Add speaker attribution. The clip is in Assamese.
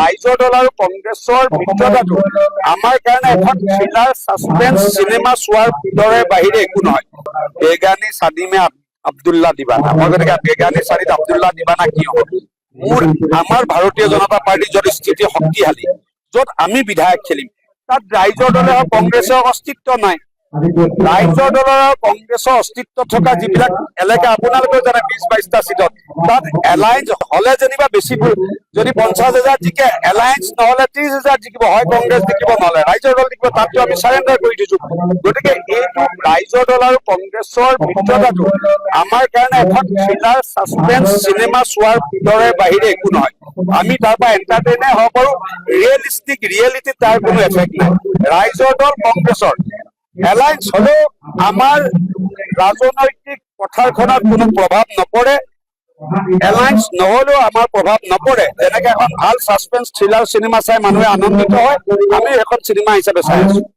Speaker 1: ৰাইজৰ দল আৰু কংগ্ৰেছৰ মিত্ৰতাটো আমাৰ কাৰণে এখন থ্ৰিলাৰ সাসপেন্স চিনেমা চোৱাৰ দৰে বাহিৰে একো নহয়। বেগানী চাদিমে আব্দুল্লাহ দিবানা, মই গতিকে বেগানী চাদিত আব্দুল্লাহ দিবানা কি হ'ব? আমাৰ ভাৰতীয় জনতা পাৰ্টিৰ যদি স্থিতি শক্তিশালী, য'ত আমি বিধায়ক খেলিম, তাত ৰাইজৰ দলে হওক কংগ্ৰেছৰ অস্তিত্ব নাই। ৰাইজৰ দলৰ আৰু কংগ্ৰেছৰ অস্তিত্ব থকা যিবিলাক এলেকা আপোনালোকেও জানে 20-22টা চিটত, তাত এলায়েন্স হলে যেনিবা বেছি, যদি 50,000 জিকে এলায়েন্স নহলে 30,000 জিকিব, হয় কংগ্ৰেছ জিকিব নহলে ৰাইজৰ দল জিকিব, তাততো আমি চাৰেণ্ডাৰ কৰি দিছো। গতিকে এইটো ৰাইজৰ দল আৰু কংগ্ৰেছৰ মিত্ৰতাটো আমাৰ কাৰণে এখন থ্ৰিলাৰ সাসপেন্স চিনেমা চোৱাৰ দৰে বাহিৰে একো নহয়। আমি তাৰ পৰা এণ্টাৰটেইনে হ'ব পাৰো, ৰিয়েলিটিত তাৰ কোনো এফেক্ট নাই। ৰাইজৰ দল কংগ্ৰেছৰ এলায়েন্স হলেও আমাৰ ৰাজনৈতিক পথাৰখনত কোনো প্ৰভাৱ নপৰে, এলায়েন্স নহলেও আমাৰ প্ৰভাৱ নপৰে। যেনেকে এখন ভাল সাসপেন্স থ্ৰিলাৰ চিনেমা চাই মানুহে আনন্দিত হয়, আমি এখন চিনেমা হিচাপে চাই আছো।